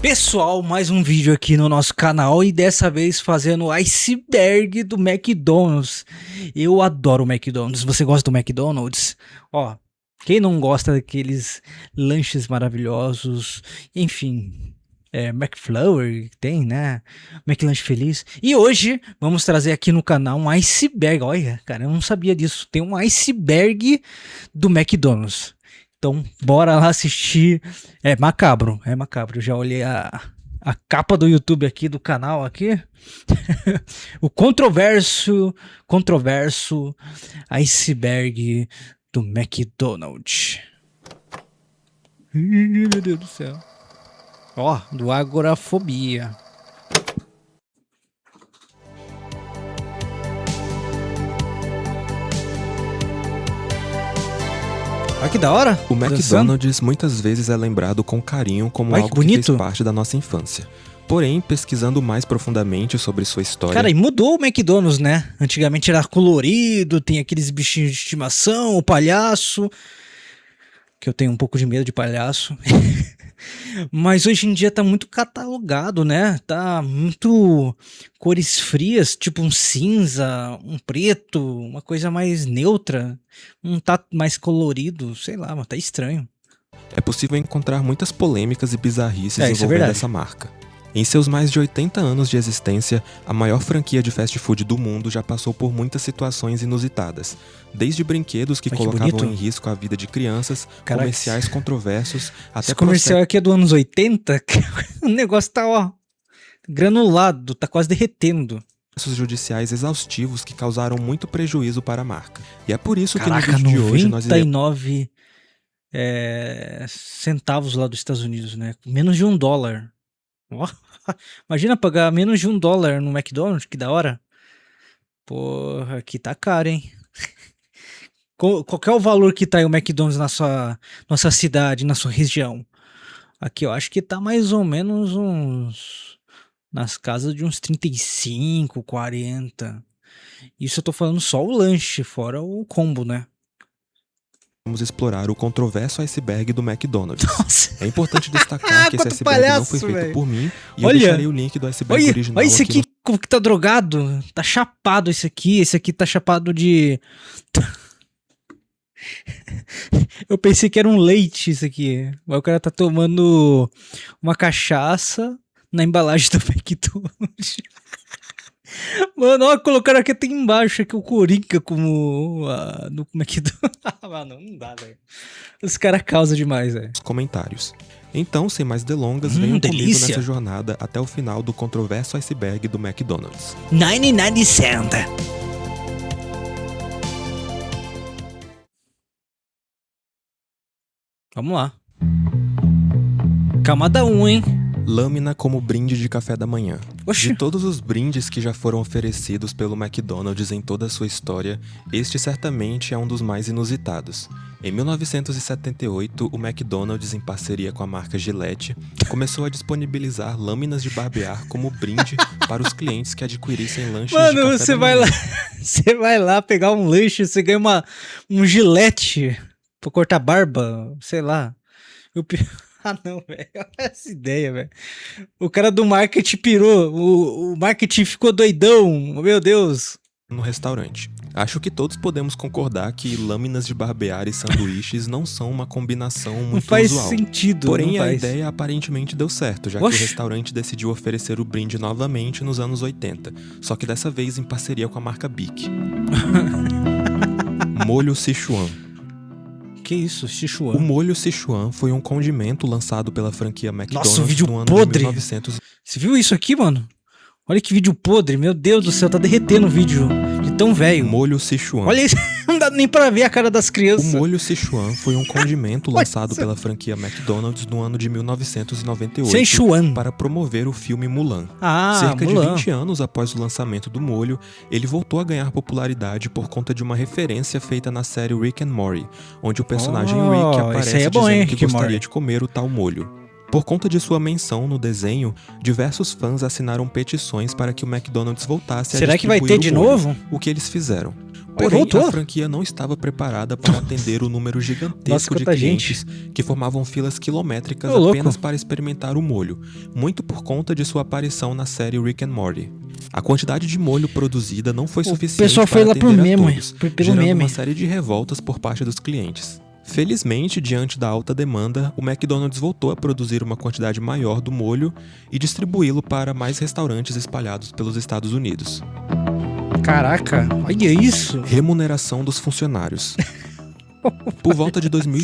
Pessoal, mais um vídeo aqui no nosso canal e dessa vez fazendo o iceberg do McDonald's. Eu adoro o McDonald's. Você gosta do McDonald's? Ó, quem não gosta daqueles lanches maravilhosos? Enfim, McFlurry tem, né? McLanche Feliz. E hoje vamos trazer aqui no canal um iceberg. Olha, cara, eu não sabia disso. Tem um iceberg do McDonald's. Então, bora lá assistir. É macabro. Eu já olhei a capa do YouTube aqui, do canal aqui. O controverso iceberg do McDonald's. Meu Deus do céu. Ó, do agorafobia. Olha que da hora. O McDonald's muitas vezes é lembrado com carinho como algo que fez parte da nossa infância. Porém, pesquisando mais profundamente sobre sua história... Cara, e mudou o McDonald's, né? Antigamente era colorido, tem aqueles bichinhos de estimação, o palhaço... Que eu tenho um pouco de medo de palhaço. Mas hoje em dia tá muito catalogado, né? Tá muito cores frias, tipo um cinza, um preto, uma coisa mais neutra. Não tá mais colorido, sei lá, mas tá estranho. É possível encontrar muitas polêmicas e bizarrices envolvendo essa marca. Em seus mais de 80 anos de existência, a maior franquia de fast food do mundo já passou por muitas situações inusitadas. Desde brinquedos que colocavam em risco a vida de crianças, comerciais controversos, até... Esse comercial aqui é do anos 80, o negócio tá, ó, granulado, tá quase derretendo. Processos judiciais exaustivos que causaram muito prejuízo para a marca. E é por isso que no vídeo de hoje nós iremos... 99 centavos lá dos Estados Unidos, né? Menos de $1. Oh, imagina pagar menos de $1 no McDonald's, que da hora. Porra, aqui tá caro, hein? Qual que é o valor que tá aí o McDonald's na nossa cidade, na sua região? Aqui eu acho que tá mais ou menos nas casas de uns 35, 40. Isso eu tô falando só o lanche, fora o combo, né? Vamos explorar o controverso iceberg do McDonald's. Nossa. É importante destacar que esse iceberg não foi feito por mim e eu deixarei o link do iceberg original. Olha esse aqui, como que tá drogado. Tá chapado esse aqui tá chapado de... Eu pensei que era um leite isso aqui. Mas o cara tá tomando uma cachaça na embalagem do McDonald's. Mano, ó, colocaram aqui até embaixo aqui o Coringa como no McDonald's. Mano, não dá, velho. Os caras causam demais, velho. Os comentários. Então, sem mais delongas, venham comigo nessa jornada até o final do controverso iceberg do McDonald's. 99 cent. Vamos lá. Camada 1, hein? Lâmina como brinde de café da manhã. Oxi. De todos os brindes que já foram oferecidos pelo McDonald's em toda a sua história, este certamente é um dos mais inusitados. Em 1978, o McDonald's, em parceria com a marca Gillette, começou a disponibilizar lâminas de barbear como brinde para os clientes que adquirissem lanches de café da manhã. Você vai lá pegar um lanche, você ganha um Gillette pra cortar barba, sei lá. Ah, não, velho. Olha essa ideia, velho. O cara do marketing pirou. O marketing ficou doidão. Meu Deus. No restaurante. Acho que todos podemos concordar que lâminas de barbear e sanduíches não são uma combinação muito usual. Não faz sentido. Porém, a ideia aparentemente deu certo, já que o restaurante decidiu oferecer o brinde novamente nos anos 80. Só que dessa vez em parceria com a marca Bic. Molho Sichuan. Que isso, Sichuan? O molho Sichuan foi um condimento lançado pela franquia McDonald's. Nossa, o vídeo no ano podre. de 1900. Você viu isso aqui, mano? Olha que vídeo podre, meu Deus do céu, tá derretendo o vídeo de tão velho. Molho Sichuan. Olha isso, não dá nem pra ver a cara das crianças. O molho Sichuan foi um condimento lançado pela franquia McDonald's no ano de 1998 Sichuan. para promover o filme Mulan. Cerca de 20 anos após o lançamento do molho, ele voltou a ganhar popularidade por conta de uma referência feita na série Rick and Morty, onde o personagem Rick aparece dizendo que gostaria de comer o tal molho. Por conta de sua menção no desenho, diversos fãs assinaram petições para que o McDonald's voltasse a distribuir Será que vai ter de novo? O que eles fizeram? Porém, voltou. a franquia não estava preparada para atender o número Nossa, gigantesco de quanta clientes que formavam filas quilométricas Ô, louco. apenas para experimentar o molho, muito por conta de sua aparição na série Rick and Morty. A quantidade de molho produzida não foi O suficiente pessoal foi para lá por atender a meme, todos, pelo gerando meme. uma série de revoltas por parte dos clientes. Felizmente, diante da alta demanda, o McDonald's voltou a produzir uma quantidade maior do molho e distribuí-lo para mais restaurantes espalhados pelos Estados Unidos. Caraca, olha isso. Remuneração dos funcionários. Por volta de 2000...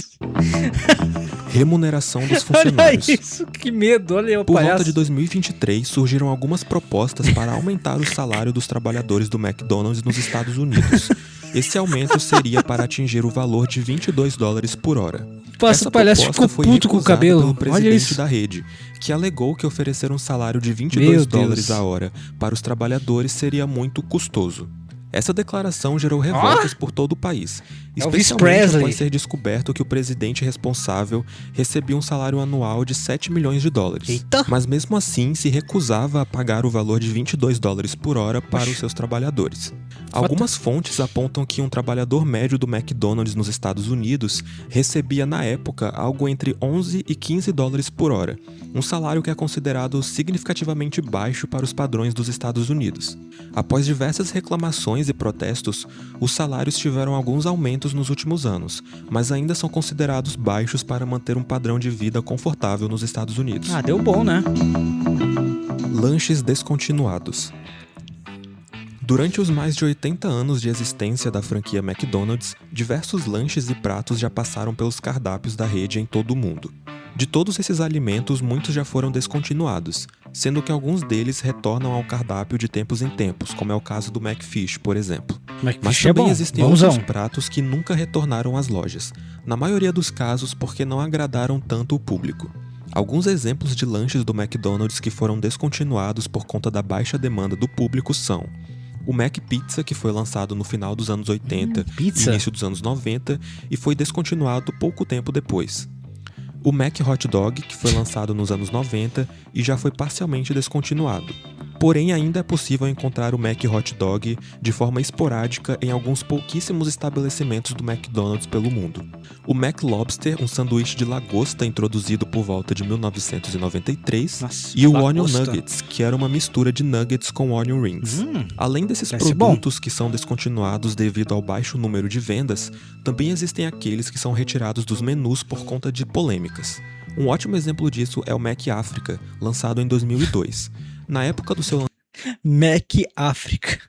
Remuneração dos Olha funcionários. isso, que medo, olha o Por palhaço. volta de 2023, surgiram algumas propostas para aumentar o salário dos trabalhadores do McDonald's nos Estados Unidos. Esse aumento seria para atingir o valor de $22 por hora. Nossa, o palhaço ficou puto com o recusada cabelo. pelo Olha presidente isso. da rede, que alegou que oferecer um salário de Meu $22 Deus. a hora para os trabalhadores seria muito custoso. Essa declaração gerou revoltas por todo o país, Elvis especialmente Presley. após ser descoberto que o presidente responsável recebia um salário anual de $7 milhões. Eita. Mas mesmo assim se recusava a pagar o valor de $22 por hora para os seus trabalhadores. Algumas fontes apontam que um trabalhador médio do McDonald's nos Estados Unidos recebia na época algo entre $11 e $15 por hora, um salário que é considerado significativamente baixo para os padrões dos Estados Unidos. Após diversas reclamações e protestos, os salários tiveram alguns aumentos nos últimos anos, mas ainda são considerados baixos para manter um padrão de vida confortável nos Estados Unidos. Ah, deu bom, né? Lanches descontinuados. Durante os mais de 80 anos de existência da franquia McDonald's, diversos lanches e pratos já passaram pelos cardápios da rede em todo o mundo. De todos esses alimentos, muitos já foram descontinuados, sendo que alguns deles retornam ao cardápio de tempos em tempos, como é o caso do McFish, por exemplo. Mas McFish é também bom. existem Bonzão. outros pratos que nunca retornaram às lojas, na maioria dos casos porque não agradaram tanto o público. Alguns exemplos de lanches do McDonald's que foram descontinuados por conta da baixa demanda do público são o Mac Pizza, que foi lançado no final dos anos 80 e pizza? início dos anos 90 e foi descontinuado pouco tempo depois. O Mac Hot Dog, que foi lançado nos anos 90 e já foi parcialmente descontinuado. Porém, ainda é possível encontrar o Mac Hot Dog de forma esporádica em alguns pouquíssimos estabelecimentos do McDonald's pelo mundo. O Mac Lobster, um sanduíche de lagosta introduzido por volta de 1993, Nossa, e o lagosta. Onion Nuggets, que era uma mistura de nuggets com onion rings. Além desses Deve ser produtos que são descontinuados devido ao baixo número de vendas, também existem aqueles que são retirados dos menus por conta de polêmicas. Um ótimo exemplo disso é o Mac África, lançado em 2002. Na época do seu Mac África.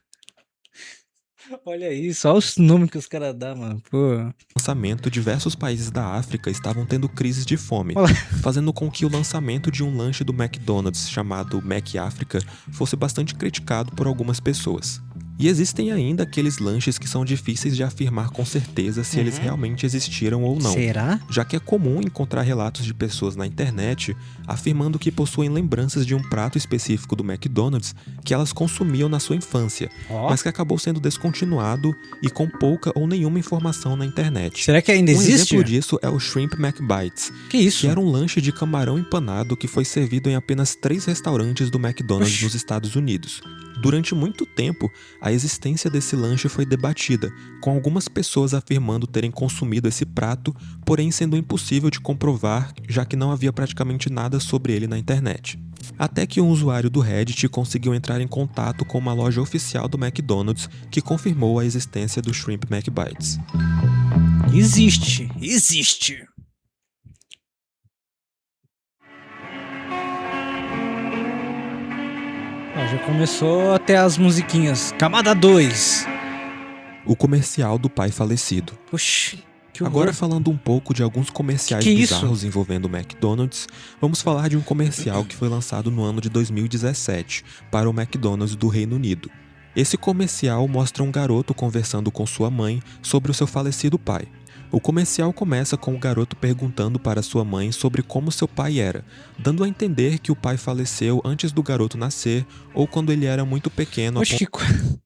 Olha isso, olha os nomes que os caras dão, mano. Pô. lançamento, diversos países da África estavam tendo crises de fome, Olha. fazendo com que o lançamento de um lanche do McDonald's chamado Mac África fosse bastante criticado por algumas pessoas. E existem ainda aqueles lanches que são difíceis de afirmar com certeza se eles realmente existiram ou não. Será? Já que é comum encontrar relatos de pessoas na internet afirmando que possuem lembranças de um prato específico do McDonald's que elas consumiam na sua infância, Ó. mas que acabou sendo descontinuado e com pouca ou nenhuma informação na internet. Será que ainda Um existe? exemplo disso é o Shrimp McBites, Que isso? que era um lanche de camarão empanado que foi servido em apenas 3 restaurantes do McDonald's Oxi. nos Estados Unidos. Durante muito tempo, a existência desse lanche foi debatida, com algumas pessoas afirmando terem consumido esse prato, porém sendo impossível de comprovar, já que não havia praticamente nada sobre ele na internet. Até que um usuário do Reddit conseguiu entrar em contato com uma loja oficial do McDonald's que confirmou a existência do Shrimp McBites. Existe. Ó, já começou até as musiquinhas. Camada 2. O comercial do pai falecido. Oxi, que horror. Agora falando um pouco de alguns comerciais Que é isso? bizarros envolvendo o McDonald's, vamos falar de um comercial que foi lançado no ano de 2017 para o McDonald's do Reino Unido. Esse comercial mostra um garoto conversando com sua mãe sobre o seu falecido pai. O comercial começa com o garoto perguntando para sua mãe sobre como seu pai era, dando a entender que o pai faleceu antes do garoto nascer ou quando ele era muito pequeno a Oxi,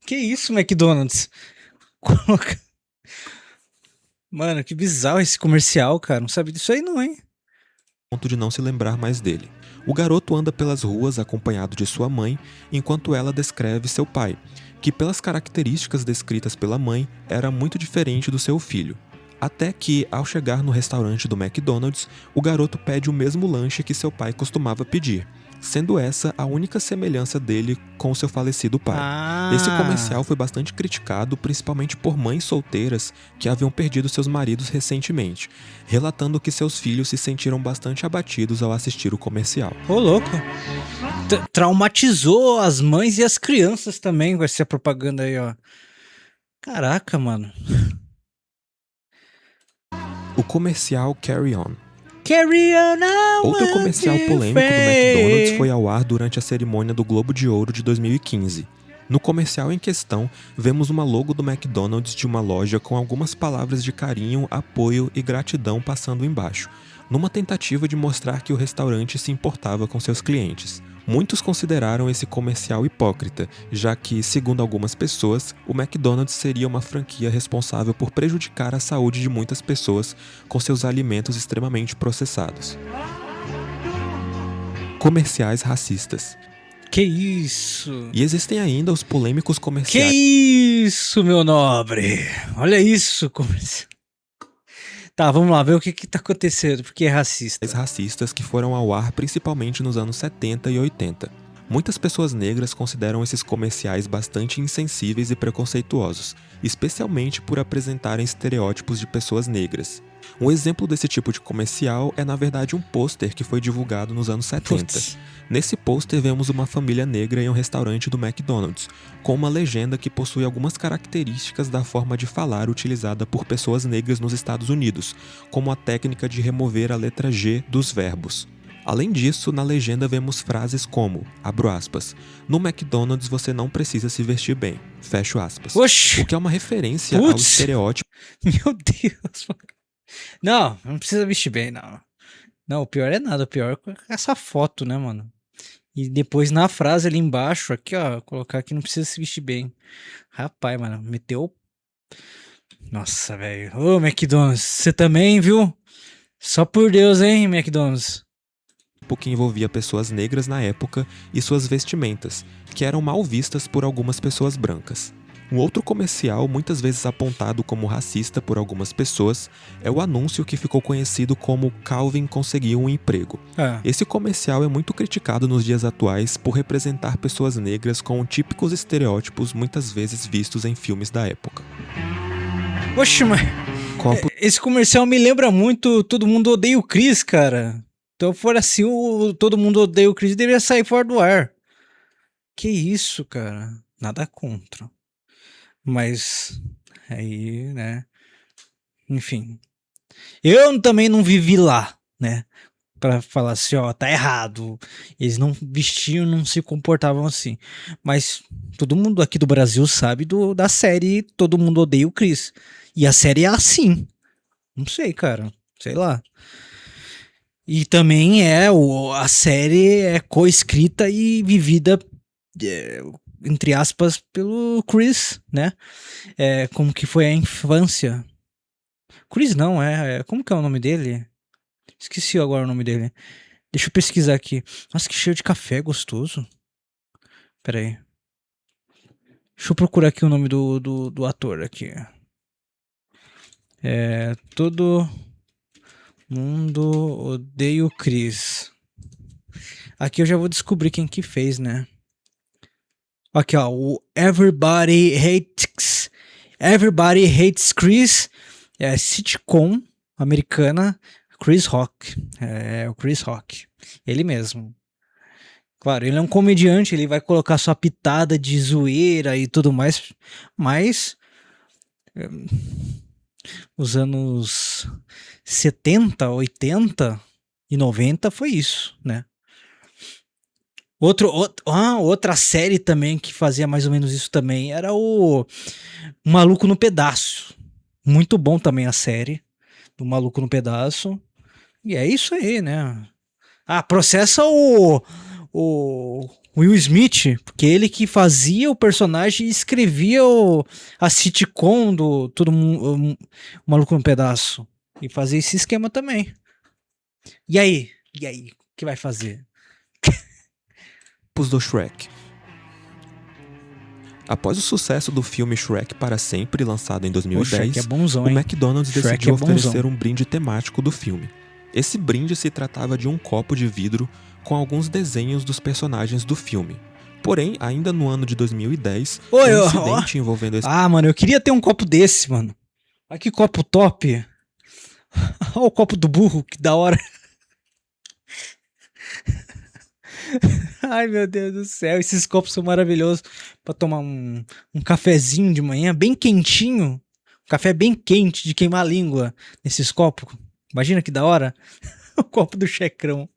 que isso, McDonald's? Coloca... Mano, que bizarro esse comercial, cara. Não sabia disso aí não, hein? ponto de não se lembrar mais dele. O garoto anda pelas ruas acompanhado de sua mãe, enquanto ela descreve seu pai, que pelas características descritas pela mãe, era muito diferente do seu filho. Até que, ao chegar no restaurante do McDonald's, o garoto pede o mesmo lanche que seu pai costumava pedir, sendo essa a única semelhança dele com seu falecido pai. Esse comercial foi bastante criticado, principalmente por mães solteiras que haviam perdido seus maridos recentemente, relatando que seus filhos se sentiram bastante abatidos ao assistir o comercial. Ô, louco. Traumatizou as mães e as crianças também com essa propaganda aí, ó. Caraca, mano. O comercial Carry On. Carry on now. Outro comercial polêmico do McDonald's foi ao ar durante a cerimônia do Globo de Ouro de 2015. No comercial em questão, vemos uma logo do McDonald's de uma loja com algumas palavras de carinho, apoio e gratidão passando embaixo, numa tentativa de mostrar que o restaurante se importava com seus clientes. Muitos consideraram esse comercial hipócrita, já que, segundo algumas pessoas, o McDonald's seria uma franquia responsável por prejudicar a saúde de muitas pessoas com seus alimentos extremamente processados. Comerciais racistas. Que isso? E existem ainda os polêmicos Que comerciais isso, meu nobre? Olha isso, comercial. Tá, vamos lá, ver o que tá acontecendo, porque é racista. racistas que foram ao ar principalmente nos anos 70 e 80. Muitas pessoas negras consideram esses comerciais bastante insensíveis e preconceituosos, especialmente por apresentarem estereótipos de pessoas negras. Um exemplo desse tipo de comercial é, na verdade, um pôster que foi divulgado nos anos 70. Putz. Nesse pôster vemos uma família negra em um restaurante do McDonald's, com uma legenda que possui algumas características da forma de falar utilizada por pessoas negras nos Estados Unidos, como a técnica de remover a letra G dos verbos. Além disso, na legenda vemos frases como, abro aspas, no McDonald's você não precisa se vestir bem, fecho aspas. Oxi. O que é uma referência ao Putz. estereótipo Meu Deus. Não, não precisa vestir bem, não. Não, o pior é nada. O pior é essa foto, né, mano? E depois na frase ali embaixo, aqui, ó, colocar que não precisa se vestir bem. Rapaz, mano, meteu. Nossa, velho. Ô, McDonald's, você também, viu? Só por Deus, hein, McDonald's? que envolvia pessoas negras na época e suas vestimentas, que eram mal vistas por algumas pessoas brancas. Um outro comercial, muitas vezes apontado como racista por algumas pessoas, é o anúncio que ficou conhecido como Calvin conseguiu um emprego. Esse comercial é muito criticado nos dias atuais por representar pessoas negras com típicos estereótipos muitas vezes vistos em filmes da época. Oxe, mas esse comercial me lembra muito Todo Mundo Odeia o Chris, cara. Então, for assim, o Todo Mundo Odeia o Chris deveria sair fora do ar. Que isso, cara. Nada contra. Mas, aí, né. Enfim. Eu também não vivi lá, né. Pra falar assim, ó, tá errado. Eles não vestiam, não se comportavam assim. Mas todo mundo aqui do Brasil sabe da série Todo Mundo Odeia o Chris. E a série é assim. Não sei, cara. Sei lá. E também a série é co-escrita e vivida, entre aspas, pelo Chris, né? Como que foi a infância. Chris não, como que é o nome dele? Esqueci agora o nome dele. Deixa eu pesquisar aqui. Nossa, que cheiro de café gostoso. Pera aí. Deixa eu procurar aqui o nome do ator aqui. Todo Mundo Odeia o Chris. Aqui eu já vou descobrir quem que fez, né? Aqui, ó. O Everybody Hates Chris. É sitcom americana. Chris Rock. É o Chris Rock. Ele mesmo. Claro, ele é um comediante. Ele vai colocar sua pitada de zoeira e tudo mais. Mas os anos 70, 80 e 90 foi isso, né? Outra série também que fazia mais ou menos isso também era o Maluco no Pedaço. Muito bom também a série do Maluco no Pedaço. E é isso aí, né? Processa o Will Smith, porque ele que fazia o personagem e escrevia a sitcom do Todo Mundo, o Maluco no Pedaço. E fazia esse esquema também. E aí? O que vai fazer? do Shrek. Após o sucesso do filme Shrek para Sempre, lançado em 2010, Shrek é bonzão, o hein? McDonald's Shrek decidiu é bonzão. oferecer um brinde temático do filme. Esse brinde se tratava de um copo de vidro com alguns desenhos dos personagens do filme. Porém, ainda no ano de 2010, um incidente envolvendo esse... Ah, mano, eu queria ter um copo desse, mano. Olha que copo top. Olha o copo do burro, que da hora. Ai, meu Deus do céu, esses copos são maravilhosos pra tomar um cafezinho de manhã, bem quentinho. Um café bem quente de queimar a língua nesses copos. Imagina que da hora. O copo do Checrão.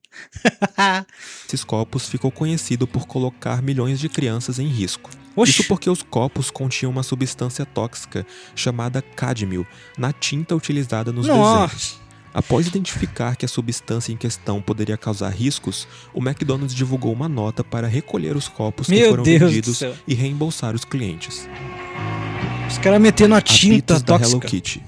Esses copos ficou conhecido por colocar milhões de crianças em risco. Oxi. Isso porque os copos continham uma substância tóxica chamada cádmio na tinta utilizada nos desenhos. Após identificar que a substância em questão poderia causar riscos, o McDonald's divulgou uma nota para recolher os copos que foram vendidos e reembolsar os clientes. Os caras metendo a tinta Apitos da tóxica. Hello Kitty.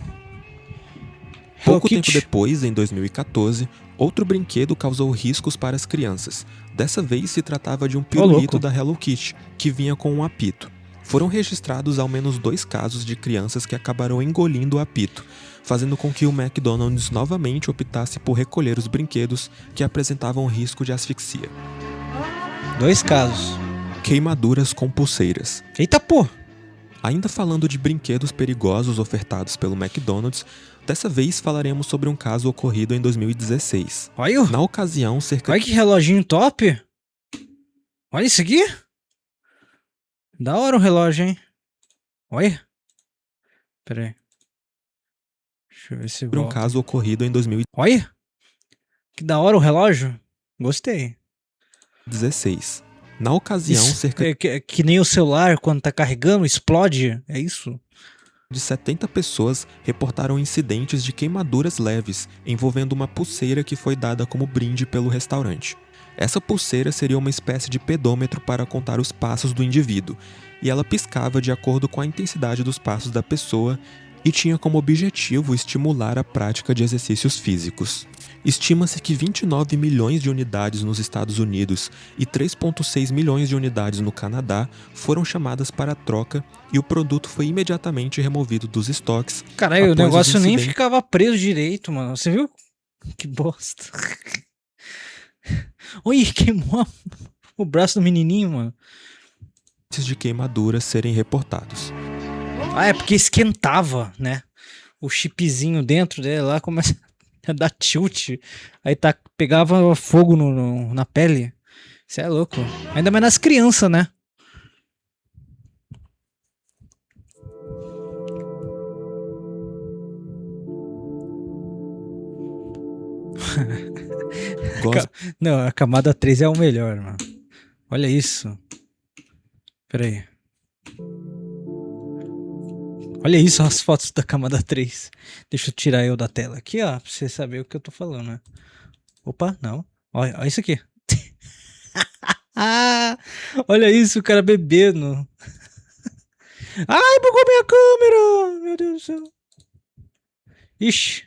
Pouco tempo depois, em 2014, outro brinquedo causou riscos para as crianças. Dessa vez se tratava de um pirulito da Hello Kitty, que vinha com um apito. Foram registrados ao menos 2 casos de crianças que acabaram engolindo o apito, fazendo com que o McDonald's novamente optasse por recolher os brinquedos que apresentavam risco de asfixia. 2 casos. Queimaduras com pulseiras. Eita, pô! Ainda falando de brinquedos perigosos ofertados pelo McDonald's, dessa vez falaremos sobre um caso ocorrido em 2016. Olha! Na ocasião, Olha que reloginho top! Olha isso aqui! Da hora o relógio, hein? Olha! Pera aí. Deixa eu ver se volta. Um caso ocorrido em 2016. Olha! Que da hora o relógio! Gostei. 16. Na ocasião, cerca que nem o celular, quando tá carregando, explode. É isso? de 70 pessoas reportaram incidentes de queimaduras leves envolvendo uma pulseira que foi dada como brinde pelo restaurante. Essa pulseira seria uma espécie de pedômetro para contar os passos do indivíduo, e ela piscava de acordo com a intensidade dos passos da pessoa e tinha como objetivo estimular a prática de exercícios físicos. Estima-se que 29 milhões de unidades nos Estados Unidos e 3,6 milhões de unidades no Canadá foram chamadas para troca e o produto foi imediatamente removido dos estoques. Caralho, o negócio nem ficava preso direito, mano. Você viu? Que bosta. Oi, queimou o braço do menininho, mano. Antes de queimaduras serem reportados. Ah, é porque esquentava, né? O chipzinho dentro dele lá começa a dar tilt. Aí pegava fogo na pele. Isso é louco. Ainda mais nas crianças, né? Não, a camada 3 é o melhor, mano. Olha isso. Pera aí. Olha isso, as fotos da camada 3. Deixa eu tirar eu da tela aqui, ó, pra você saber o que eu tô falando, né? Opa, não. Olha isso aqui. Olha isso, o cara bebendo. Ai, bugou minha câmera! Meu Deus do céu. Ixi.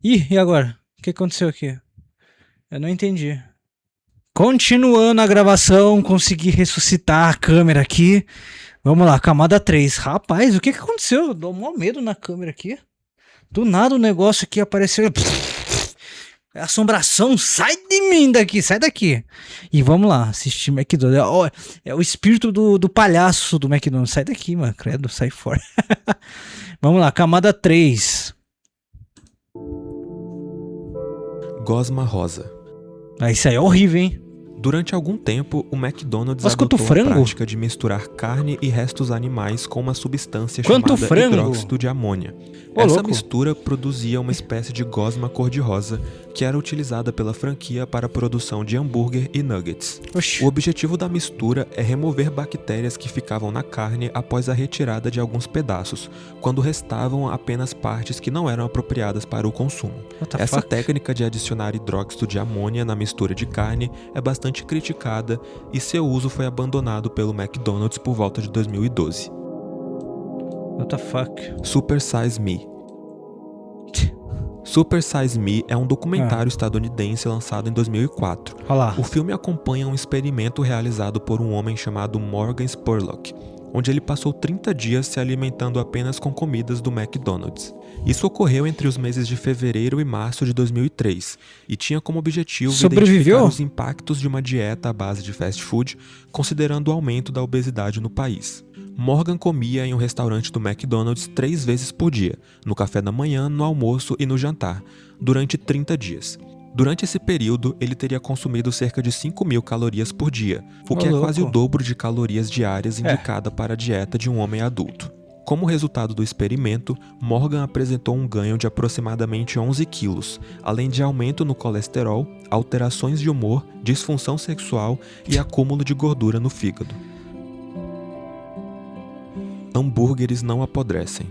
Ih, e agora? O que aconteceu aqui? Eu não entendi. Continuando a gravação, consegui ressuscitar a câmera aqui. Vamos lá, camada 3. Rapaz, o que aconteceu? Eu dou maior medo na câmera aqui. Do nada o negócio aqui apareceu. Assombração, sai de mim daqui, sai daqui. E vamos lá, assistir McDonald's. É o espírito do palhaço do McDonald's. Sai daqui, mano, credo, sai fora. Vamos lá, camada 3. Gosma rosa. Isso aí é horrível, hein? Durante algum tempo, o McDonald's adotou a prática de misturar carne e restos animais com uma substância chamada hidróxido de amônia. Essa mistura produzia uma espécie de gosma cor-de-rosa que era utilizada pela franquia para a produção de hambúrguer e nuggets. Oxi. O objetivo da mistura é remover bactérias que ficavam na carne após a retirada de alguns pedaços, quando restavam apenas partes que não eram apropriadas para o consumo. Essa técnica de adicionar hidróxido de amônia na mistura de carne é bastante criticada e seu uso foi abandonado pelo McDonald's por volta de 2012. What the fuck? Super Size Me. Super Size Me é um documentário estadunidense lançado em 2004. Olha lá. O filme acompanha um experimento realizado por um homem chamado Morgan Spurlock, onde ele passou 30 dias se alimentando apenas com comidas do McDonald's. Isso ocorreu entre os meses de fevereiro e março de 2003 e tinha como objetivo identificar os impactos de uma dieta à base de fast food, considerando o aumento da obesidade no país. Morgan comia em um restaurante do McDonald's 3 vezes por dia, no café da manhã, no almoço e no jantar, durante 30 dias. Durante esse período, ele teria consumido cerca de 5.000 calorias por dia, o que é quase o dobro de calorias diárias indicada para a dieta de um homem adulto. Como resultado do experimento, Morgan apresentou um ganho de aproximadamente 11 quilos, além de aumento no colesterol, alterações de humor, disfunção sexual e acúmulo de gordura no fígado. Hambúrgueres não apodrecem.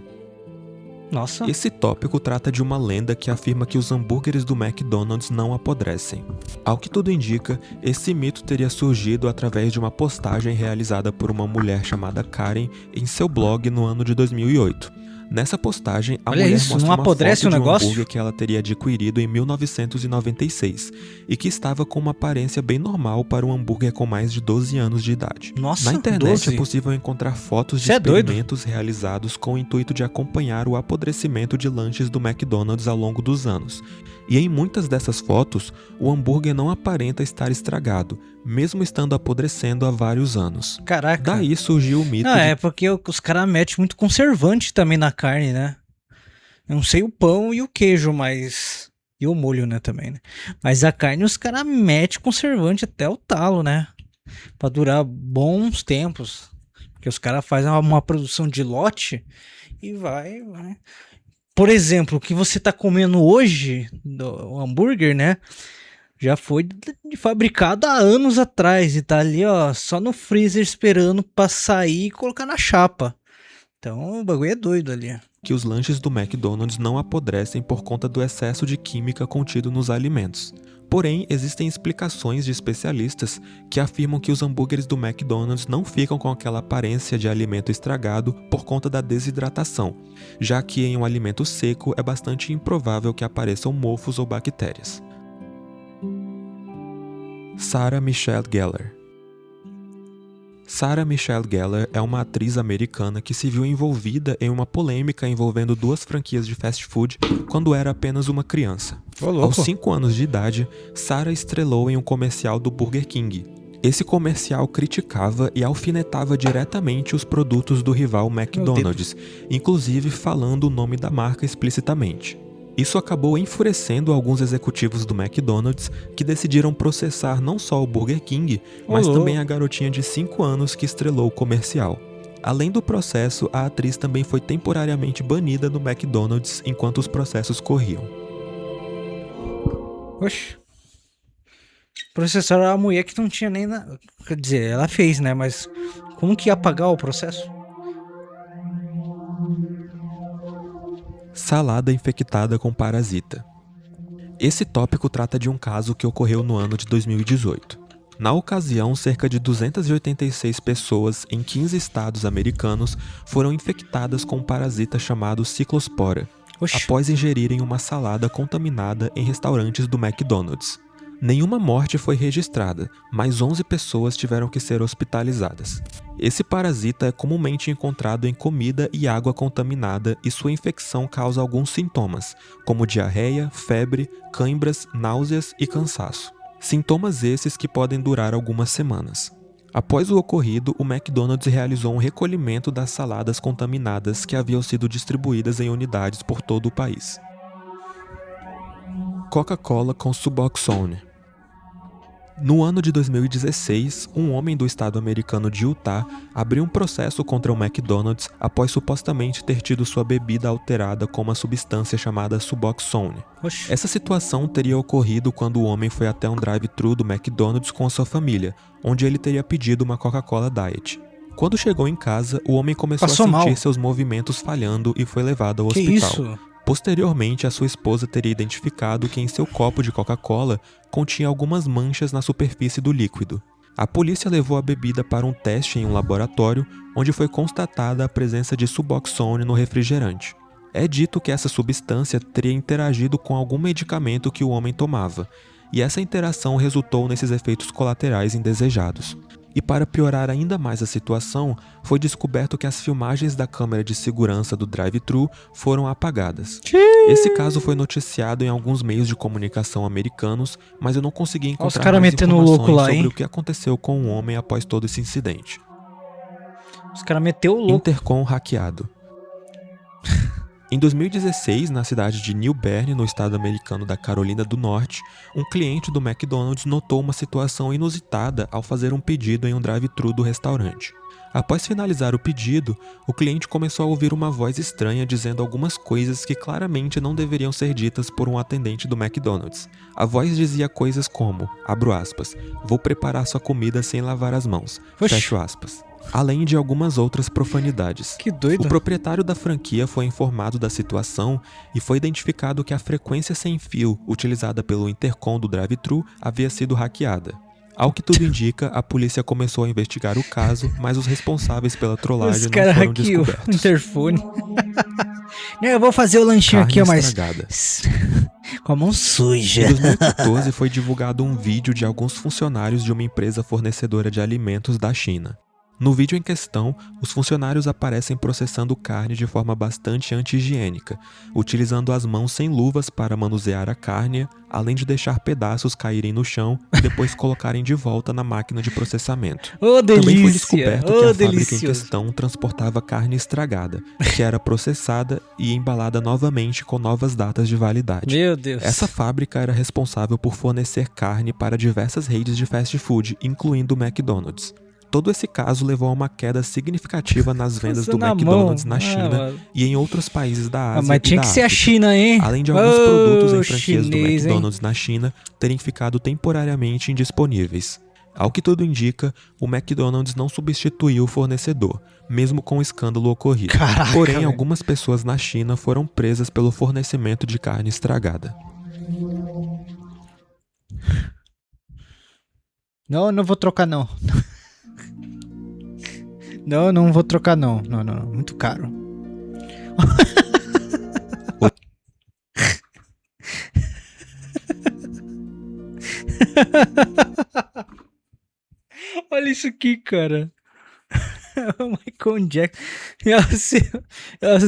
Nossa. Esse tópico trata de uma lenda que afirma que os hambúrgueres do McDonald's não apodrecem. Ao que tudo indica, esse mito teria surgido através de uma postagem realizada por uma mulher chamada Karen em seu blog no ano de 2008. Nessa postagem, a mulher mostra uma foto de um hambúrguer que ela teria adquirido em 1996 e que estava com uma aparência bem normal para um hambúrguer com mais de 12 anos de idade. Nossa, na internet 12? É possível encontrar fotos de experimentos realizados com o intuito de acompanhar o apodrecimento de lanches do McDonald's ao longo dos anos. E em muitas dessas fotos, o hambúrguer não aparenta estar estragado, mesmo estando apodrecendo há vários anos. Caraca. Daí surgiu o mito é porque os caras metem muito conservante também na carne, né? Eu não sei o pão e o queijo, mas... E o molho, né, também, né? Mas a carne os caras metem conservante até o talo, né? Pra durar bons tempos. Porque os caras fazem uma produção de lote e vai... Por exemplo, o que você tá comendo hoje, o hambúrguer, né? Já foi fabricado há anos atrás e tá ali, ó, só no freezer esperando pra sair e colocar na chapa. Então o bagulho é doido ali. Que os lanches do McDonald's não apodrecem por conta do excesso de química contido nos alimentos. Porém, existem explicações de especialistas que afirmam que os hambúrgueres do McDonald's não ficam com aquela aparência de alimento estragado por conta da desidratação, já que em um alimento seco é bastante improvável que apareçam mofos ou bactérias. Sarah Michelle Gellar. Sarah Michelle Gellar é uma atriz americana que se viu envolvida em uma polêmica envolvendo 2 franquias de fast food quando era apenas uma criança. Aos 5 anos de idade, Sarah estrelou em um comercial do Burger King. Esse comercial criticava e alfinetava diretamente os produtos do rival McDonald's, inclusive falando o nome da marca explicitamente. Isso acabou enfurecendo alguns executivos do McDonald's que decidiram processar não só o Burger King, mas também a garotinha de 5 anos que estrelou o comercial. Além do processo, a atriz também foi temporariamente banida do McDonald's enquanto os processos corriam. Oxi. Processaram a mulher que não tinha nem... Quer dizer, ela fez, né? Mas como que ia pagar o processo? Salada infectada com parasita. Esse tópico trata de um caso que ocorreu no ano de 2018. Na ocasião, cerca de 286 pessoas em 15 estados americanos foram infectadas com um parasita chamado Ciclospora, após ingerirem uma salada contaminada em restaurantes do McDonald's. Nenhuma morte foi registrada, mas 11 pessoas tiveram que ser hospitalizadas. Esse parasita é comumente encontrado em comida e água contaminada e sua infecção causa alguns sintomas, como diarreia, febre, cãibras, náuseas e cansaço. Sintomas esses que podem durar algumas semanas. Após o ocorrido, o McDonald's realizou um recolhimento das saladas contaminadas que haviam sido distribuídas em unidades por todo o país. Coca-Cola com Suboxone. No ano de 2016, um homem do estado americano de Utah abriu um processo contra o McDonald's após supostamente ter tido sua bebida alterada com uma substância chamada Suboxone. Essa situação teria ocorrido quando o homem foi até um drive-thru do McDonald's com a sua família, onde ele teria pedido uma Coca-Cola Diet. Quando chegou em casa, o homem começou a sentir seus movimentos falhando e foi levado ao hospital. Isso? Posteriormente, a sua esposa teria identificado que em seu copo de Coca-Cola continha algumas manchas na superfície do líquido. A polícia levou a bebida para um teste em um laboratório, onde foi constatada a presença de Suboxone no refrigerante. É dito que essa substância teria interagido com algum medicamento que o homem tomava, e essa interação resultou nesses efeitos colaterais indesejados. E para piorar ainda mais a situação, foi descoberto que as filmagens da câmera de segurança do drive-thru foram apagadas. Esse caso foi noticiado em alguns meios de comunicação americanos, mas eu não consegui encontrar mais informações sobre o que aconteceu com o homem após todo esse incidente. Os caras meteu o louco. Intercom hackeado. Em 2016, na cidade de New Bern, no estado americano da Carolina do Norte, um cliente do McDonald's notou uma situação inusitada ao fazer um pedido em um drive-thru do restaurante. Após finalizar o pedido, o cliente começou a ouvir uma voz estranha dizendo algumas coisas que claramente não deveriam ser ditas por um atendente do McDonald's. A voz dizia coisas como, abro aspas, vou preparar sua comida sem lavar as mãos, fecho aspas. Além de algumas outras profanidades. Que doido. O proprietário da franquia foi informado da situação e foi identificado que a frequência sem fio utilizada pelo intercom do drive-thru havia sido hackeada. Ao que tudo indica, a polícia começou a investigar o caso, mas os responsáveis pela trollagem não foram descobertos. O interfone. Eu vou fazer o lanchinho Carne aqui, mas estragada. com a mão suja. Em 2014 foi divulgado um vídeo de alguns funcionários de uma empresa fornecedora de alimentos da China. No vídeo em questão, os funcionários aparecem processando carne de forma bastante anti-higiênica, utilizando as mãos sem luvas para manusear a carne, além de deixar pedaços caírem no chão e depois colocarem de volta na máquina de processamento. Também foi descoberto que a fábrica em questão transportava carne estragada, que era processada e embalada novamente com novas datas de validade. Meu Deus. Essa fábrica era responsável por fornecer carne para diversas redes de fast food, incluindo o McDonald's. Todo esse caso levou a uma queda significativa nas vendas do McDonald's na China e em outros países da Ásia mas tinha e da que ser a África. China, hein? Além de alguns produtos em franquias do chinês, McDonald's na China terem ficado temporariamente indisponíveis. Ao que tudo indica, o McDonald's não substituiu o fornecedor, mesmo com o escândalo ocorrido. Caraca, Porém, velho. algumas pessoas na China foram presas pelo fornecimento de carne estragada. Não vou trocar não. Não vou trocar não. Não, muito caro. Olha isso aqui, cara. O Michael Jackson.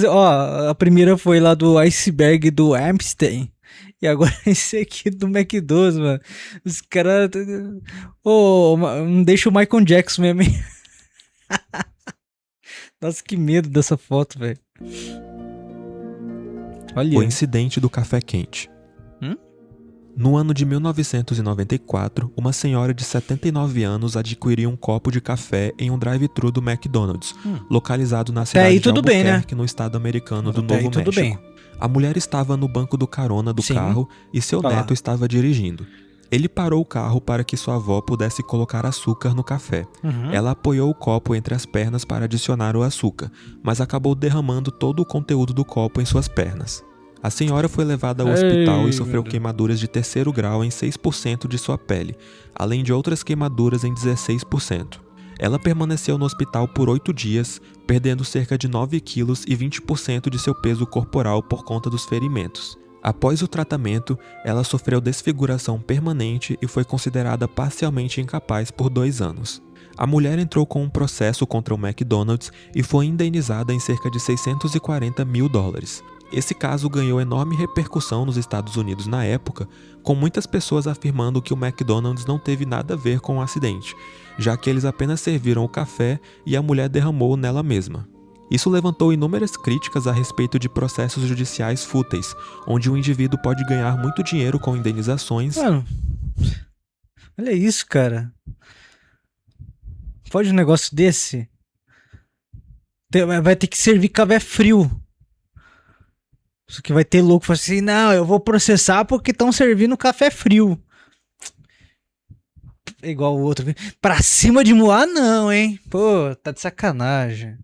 Ó, a primeira foi lá do iceberg do Amstein. E agora esse aqui do McDonald's, mano. Os caras... não deixa o Michael Jackson mesmo, hein? Nossa, que medo dessa foto, velho. Olha. O incidente do café quente. No ano de 1994, uma senhora de 79 anos adquiriu um copo de café em um drive-thru do McDonald's, localizado na cidade de Albuquerque, no estado americano do Novo México. A mulher estava no banco do carona do carro e seu neto estava dirigindo. Ele parou o carro para que sua avó pudesse colocar açúcar no café. Ela apoiou o copo entre as pernas para adicionar o açúcar, mas acabou derramando todo o conteúdo do copo em suas pernas. A senhora foi levada ao hospital e sofreu queimaduras de 3º grau em 6% de sua pele, além de outras queimaduras em 16%. Ela permaneceu no hospital por 8 dias, perdendo cerca de 9 quilos e 20% de seu peso corporal por conta dos ferimentos. Após o tratamento, ela sofreu desfiguração permanente e foi considerada parcialmente incapaz por 2 anos. A mulher entrou com um processo contra o McDonald's e foi indenizada em cerca de $640 mil. Esse caso ganhou enorme repercussão nos Estados Unidos na época, com muitas pessoas afirmando que o McDonald's não teve nada a ver com o acidente, já que eles apenas serviram o café e a mulher derramou nela mesma. Isso levantou inúmeras críticas a respeito de processos judiciais fúteis, onde um indivíduo pode ganhar muito dinheiro com indenizações. Mano, olha isso, cara. Pode um negócio desse? Vai ter que servir café frio. Isso que vai ter louco, fala assim, não, eu vou processar porque estão servindo café frio. Igual o outro. Pra cima de Moá não, hein? Pô, tá de sacanagem.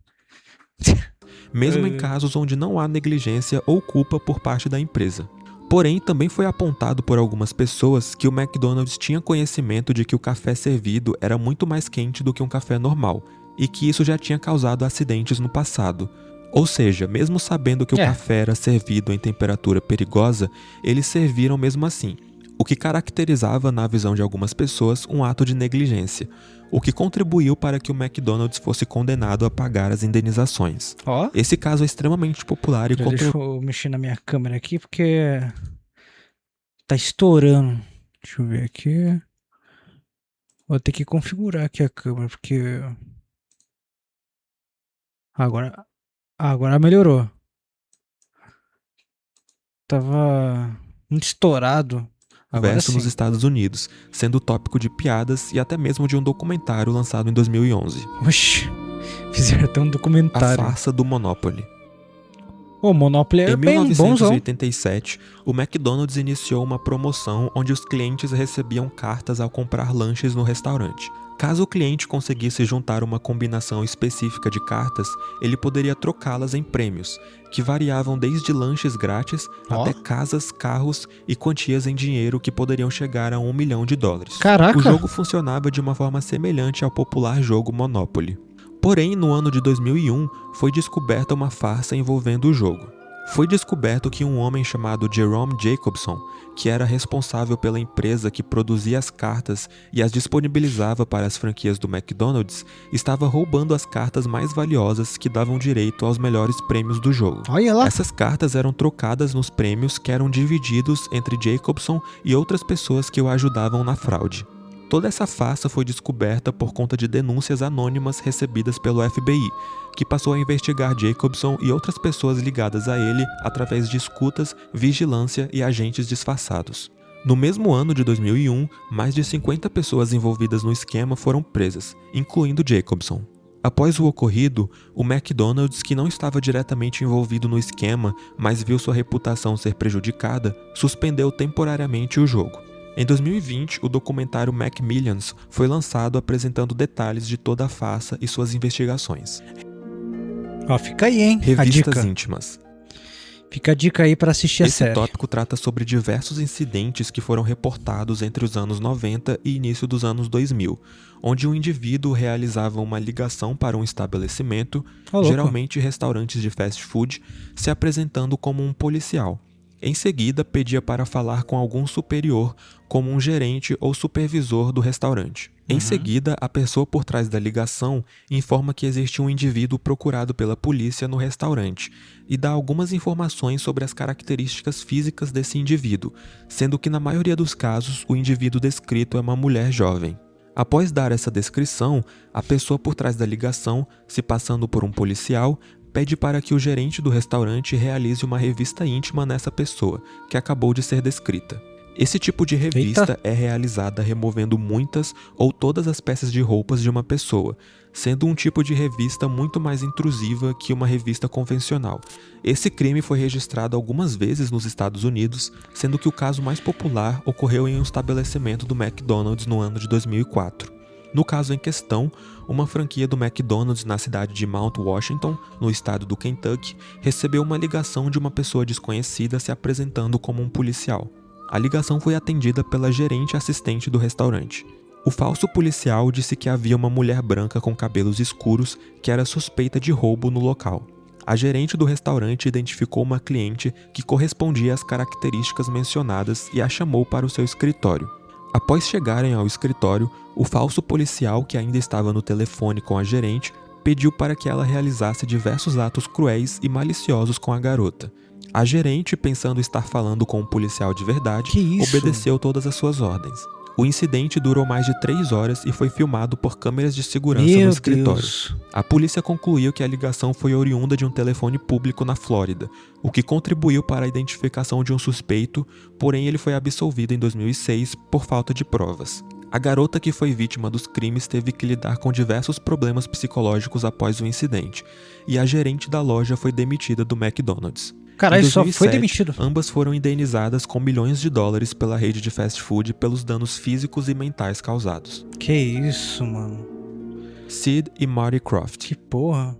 Mesmo em casos onde não há negligência ou culpa por parte da empresa. Porém, também foi apontado por algumas pessoas que o McDonald's tinha conhecimento de que o café servido era muito mais quente do que um café normal, e que isso já tinha causado acidentes no passado. Ou seja, mesmo sabendo que o café era servido em temperatura perigosa, eles serviram mesmo assim, o que caracterizava, na visão de algumas pessoas, um ato de negligência, o que contribuiu para que o McDonald's fosse condenado a pagar as indenizações. Esse caso é extremamente popular e Deixa eu mexer na minha câmera aqui, porque tá estourando. Deixa eu ver aqui. Vou ter que configurar aqui a câmera, porque... Agora melhorou. Tava muito estourado. Agora sim. Nos Estados Unidos, sendo tópico de piadas e até mesmo de um documentário lançado em 2011. Oxi, fizeram até um documentário. A farsa do Monopoly. O Monopoly é bem bonzão. Em 1987, o McDonald's iniciou uma promoção onde os clientes recebiam cartas ao comprar lanches no restaurante. Caso o cliente conseguisse juntar uma combinação específica de cartas, ele poderia trocá-las em prêmios, que variavam desde lanches grátis até casas, carros e quantias em dinheiro que poderiam chegar a $1 milhão. Caraca! O jogo funcionava de uma forma semelhante ao popular jogo Monopoly. Porém, no ano de 2001, foi descoberta uma farsa envolvendo o jogo. Foi descoberto que um homem chamado Jerome Jacobson, que era responsável pela empresa que produzia as cartas e as disponibilizava para as franquias do McDonald's, estava roubando as cartas mais valiosas que davam direito aos melhores prêmios do jogo. Olha lá. Essas cartas eram trocadas nos prêmios que eram divididos entre Jacobson e outras pessoas que o ajudavam na fraude. Toda essa farsa foi descoberta por conta de denúncias anônimas recebidas pelo FBI, que passou a investigar Jacobson e outras pessoas ligadas a ele através de escutas, vigilância e agentes disfarçados. No mesmo ano de 2001, mais de 50 pessoas envolvidas no esquema foram presas, incluindo Jacobson. Após o ocorrido, o McDonald's, que não estava diretamente envolvido no esquema, mas viu sua reputação ser prejudicada, suspendeu temporariamente o jogo. Em 2020, o documentário McMillions foi lançado apresentando detalhes de toda a farsa e suas investigações. Fica aí, hein? Revistas íntimas. Fica a dica aí para assistir a série. Esse tópico trata sobre diversos incidentes que foram reportados entre os anos 90 e início dos anos 2000, onde um indivíduo realizava uma ligação para um estabelecimento, geralmente restaurantes de fast food, se apresentando como um policial. Em seguida, pedia para falar com algum superior, como um gerente ou supervisor do restaurante. Em seguida, a pessoa por trás da ligação informa que existe um indivíduo procurado pela polícia no restaurante e dá algumas informações sobre as características físicas desse indivíduo, sendo que na maioria dos casos o indivíduo descrito é uma mulher jovem. Após dar essa descrição, a pessoa por trás da ligação, se passando por um policial, pede para que o gerente do restaurante realize uma revista íntima nessa pessoa, que acabou de ser descrita. Esse tipo de revista é realizada removendo muitas ou todas as peças de roupas de uma pessoa, sendo um tipo de revista muito mais intrusiva que uma revista convencional. Esse crime foi registrado algumas vezes nos Estados Unidos, sendo que o caso mais popular ocorreu em um estabelecimento do McDonald's no ano de 2004. No caso em questão, uma franquia do McDonald's na cidade de Mount Washington, no estado do Kentucky, recebeu uma ligação de uma pessoa desconhecida se apresentando como um policial. A ligação foi atendida pela gerente assistente do restaurante. O falso policial disse que havia uma mulher branca com cabelos escuros que era suspeita de roubo no local. A gerente do restaurante identificou uma cliente que correspondia às características mencionadas e a chamou para o seu escritório. Após chegarem ao escritório, o falso policial, que ainda estava no telefone com a gerente, pediu para que ela realizasse diversos atos cruéis e maliciosos com a garota. A gerente, pensando estar falando com um policial de verdade, obedeceu todas as suas ordens. O incidente durou mais de 3 horas e foi filmado por câmeras de segurança no escritório. A polícia concluiu que a ligação foi oriunda de um telefone público na Flórida, o que contribuiu para a identificação de um suspeito, porém ele foi absolvido em 2006 por falta de provas. A garota que foi vítima dos crimes teve que lidar com diversos problemas psicológicos após o incidente, e a gerente da loja foi demitida do McDonald's. Caralho, só foi demitido. Ambas foram indenizadas com milhões de dólares pela rede de fast food pelos danos físicos e mentais causados. Que isso, mano. Sid e Marty Croft. Que porra.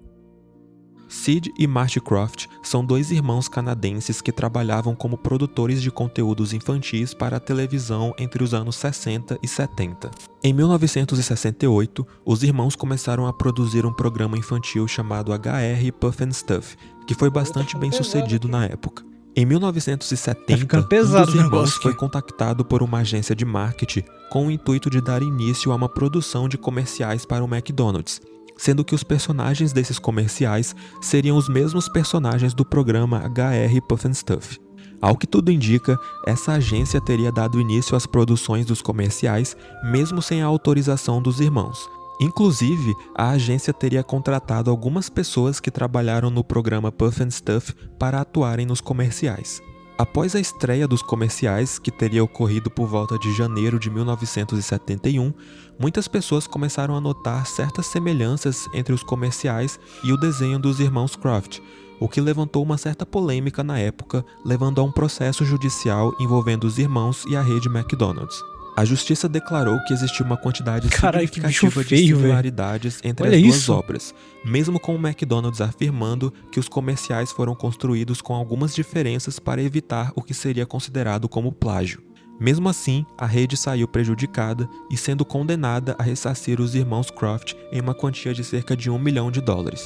Sid e Marty Krofft são dois irmãos canadenses que trabalhavam como produtores de conteúdos infantis para a televisão entre os anos 60 e 70. Em 1968, os irmãos começaram a produzir um programa infantil chamado HR Puff and Stuff, que foi bastante bem sucedido na época. Em 1970, um dos irmãos foi contactado por uma agência de marketing com o intuito de dar início a uma produção de comerciais para o McDonald's, sendo que os personagens desses comerciais seriam os mesmos personagens do programa HR Puff and Stuff. Ao que tudo indica, essa agência teria dado início às produções dos comerciais, mesmo sem a autorização dos irmãos. Inclusive, a agência teria contratado algumas pessoas que trabalharam no programa Puff and Stuff para atuarem nos comerciais. Após a estreia dos comerciais, que teria ocorrido por volta de janeiro de 1971, muitas pessoas começaram a notar certas semelhanças entre os comerciais e o desenho dos irmãos Krofft, o que levantou uma certa polêmica na época, levando a um processo judicial envolvendo os irmãos e a rede McDonald's. A justiça declarou que existia uma quantidade significativa de similaridades entre as duas obras, mesmo com o McDonald's afirmando que os comerciais foram construídos com algumas diferenças para evitar o que seria considerado como plágio. Mesmo assim, a rede saiu prejudicada e sendo condenada a ressarcir os irmãos Krofft em uma quantia de cerca de $1 milhão.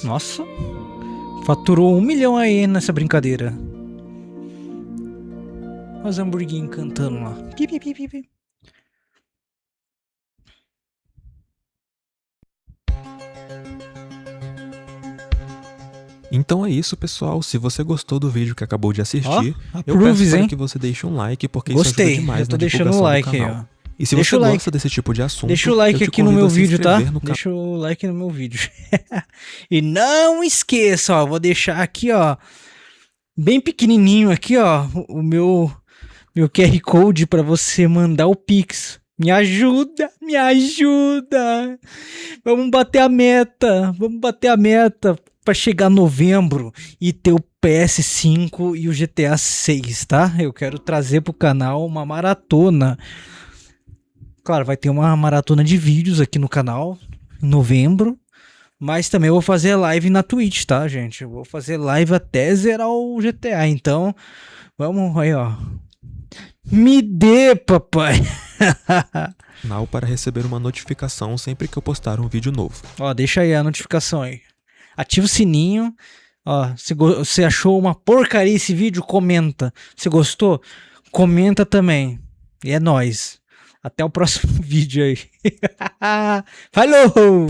Nossa, faturou 1 milhão aí nessa brincadeira. Os hamburguinhos cantando lá. Pi, pi, pi, pi, pi. Então é isso, pessoal. Se você gostou do vídeo que acabou de assistir, eu approves, peço para que você deixe um like, porque isso ajuda demais na divulgação do canal. E se você gosta desse tipo de assunto, deixa o like aqui no meu vídeo, tá? Deixa o like no meu vídeo. E não esqueça, ó, vou deixar aqui, ó, bem pequenininho aqui, ó, o meu QR Code para você mandar o Pix. Me ajuda, me ajuda. Vamos bater a meta para chegar novembro e ter o PS5 e o GTA 6, tá? Eu quero trazer pro canal uma maratona. Claro, vai ter uma maratona de vídeos aqui no canal em novembro, mas também eu vou fazer live na Twitch, tá, gente? Eu vou fazer live até zerar o GTA, então vamos aí, ó. Me dê, papai. Canal para receber uma notificação sempre que eu postar um vídeo novo. Ó, deixa aí a notificação aí. Ativa o sininho. Ó, se você achou uma porcaria esse vídeo, comenta. Se gostou, comenta também. E é nóis. Até o próximo vídeo aí. Falou!